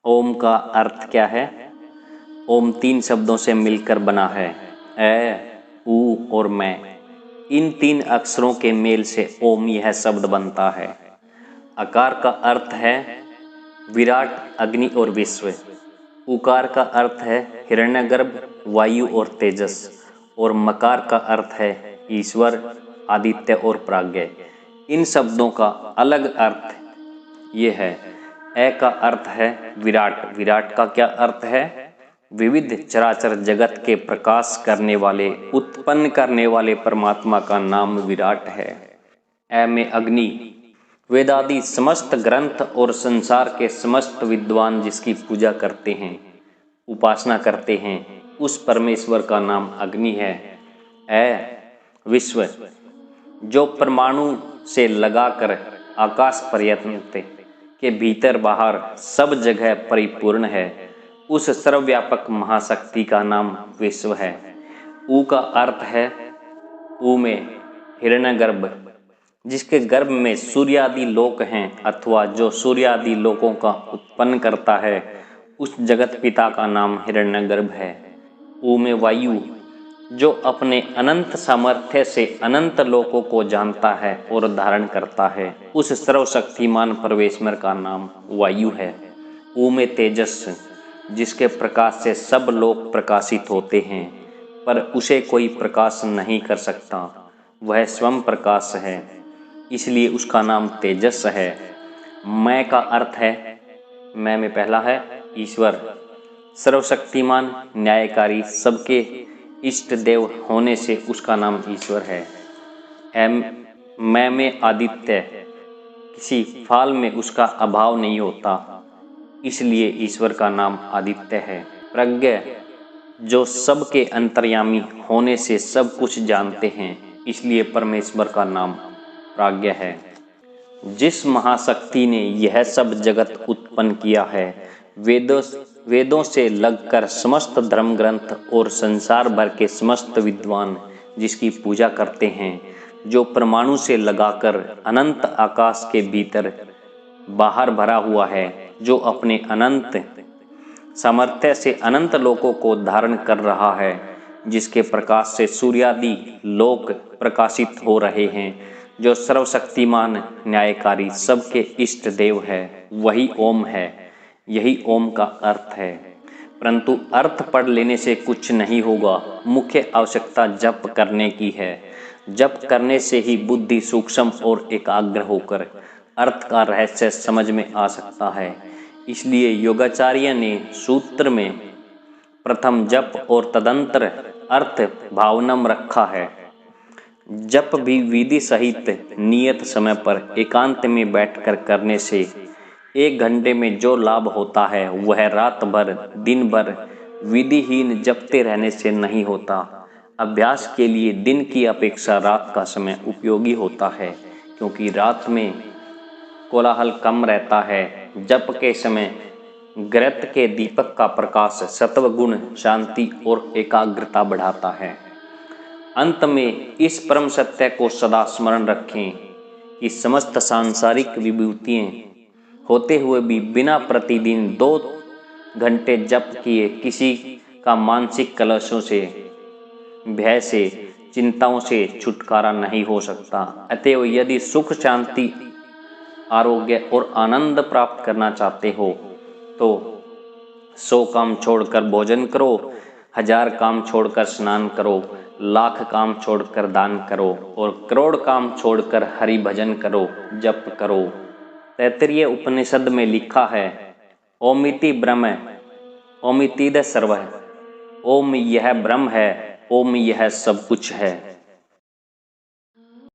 ओम का अर्थ क्या है? ओम 3 शब्दों से मिलकर बना है, ए, ऊ और मैं। इन 3 अक्षरों के मेल से ओम यह शब्द बनता है। आकार का अर्थ है विराट, अग्नि और विश्व। उकार का अर्थ है हिरण्यगर्भ, वायु और तेजस। और मकार का अर्थ है ईश्वर, आदित्य और प्राज्ञ। इन शब्दों का अलग अर्थ ये है। ए का अर्थ है विराट। विराट का क्या अर्थ है? विविध चराचर जगत के प्रकाश करने वाले, उत्पन्न करने वाले परमात्मा का नाम विराट है। ए में अग्नि। वेदादि समस्त ग्रंथ और संसार के समस्त विद्वान जिसकी पूजा करते हैं, उपासना करते हैं, उस परमेश्वर का नाम अग्नि है। ए विश्व, जो परमाणु से लगाकर आकाश पर्यंत के भीतर बाहर सब जगह परिपूर्ण है, उस सर्वव्यापक महाशक्ति का नाम विश्व है। ऊ का अर्थ है ऊ में हिरण्यगर्भ, जिसके गर्भ में सूर्यादि लोक हैं, अथवा जो सूर्यादि लोकों का उत्पन्न करता है, उस जगत पिता का नाम हिरण्यगर्भ है। ऊ में वायु, जो अपने अनंत सामर्थ्य से अनंत लोकों को जानता है और धारण करता है, उस सर्वशक्तिमान परमेश्वर का नाम वायु है। ऊ में तेजस, जिसके प्रकाश से सब लोग प्रकाशित होते हैं, पर उसे कोई प्रकाश नहीं कर सकता, वह स्वयं प्रकाश है, इसलिए उसका नाम तेजस है। मैं का अर्थ है, मैं में पहला है ईश्वर, सर्वशक्तिमान, न्यायकारी, सबके इष्ट देव होने से उसका नाम ईश्वर है। मैं में आदित्य, किसी फाल में उसका अभाव नहीं होता, इसलिए ईश्वर का नाम आदित्य है। प्रज्ञ, जो सबके अंतर्यामी होने से सब कुछ जानते हैं, इसलिए परमेश्वर का नाम प्राज्ञ है। जिस महाशक्ति ने यह सब जगत उत्पन्न किया है, वेदों से लगकर समस्त धर्म ग्रंथ और संसार भर के समस्त विद्वान जिसकी पूजा करते हैं, जो परमाणु से लगाकर अनंत आकाश के भीतर बाहर भरा हुआ है, जो अपने अनंत सामर्थ्य से अनंत लोकों को धारण कर रहा है, जिसके प्रकाश से सूर्यादि लोक प्रकाशित हो रहे हैं, जो सर्वशक्तिमान, न्यायकारी, सबके इष्ट देव है, वही ओम है। यही ओम का अर्थ है। परंतु अर्थ पढ़ लेने से कुछ नहीं होगा, मुख्य आवश्यकता जप करने की है। जप करने से ही बुद्धि सूक्ष्म और एकाग्र होकर अर्थ का रहस्य समझ में आ सकता है। इसलिए योगाचार्य ने सूत्र में प्रथम जप और तदंतर अर्थ भावनम रखा है। जप भी विधि सहित नियत समय पर एकांत में बैठकर करने से 1 घंटे में जो लाभ होता है, वह रात भर, दिन भर विधिहीन जपते रहने से नहीं होता। अभ्यास के लिए दिन की अपेक्षा रात का समय उपयोगी होता है, क्योंकि रात में कोलाहल कम रहता है। जप के समय घृत के दीपक का प्रकाश सत्व गुण, शांति और एकाग्रता बढ़ाता है। अंत में इस परम सत्य को सदा स्मरण रखें कि समस्त सांसारिक विभूतियाँ होते हुए भी बिना प्रतिदिन 2 घंटे जप किए किसी का मानसिक कलशों से, भय से, चिंताओं से छुटकारा नहीं हो सकता। अतएव यदि सुख, शांति, आरोग्य और आनंद प्राप्त करना चाहते हो तो 100 काम छोड़कर भोजन करो, 1000 काम छोड़कर स्नान करो, लाख काम छोड़कर दान करो और करोड़ काम छोड़कर हरि भजन करो, जप करो। तैत्तिरीय उपनिषद में लिखा है, ओमिति ब्रह्म, ओमितिद सर्वः। ओम यह ब्रह्म है, ओम यह सब कुछ है।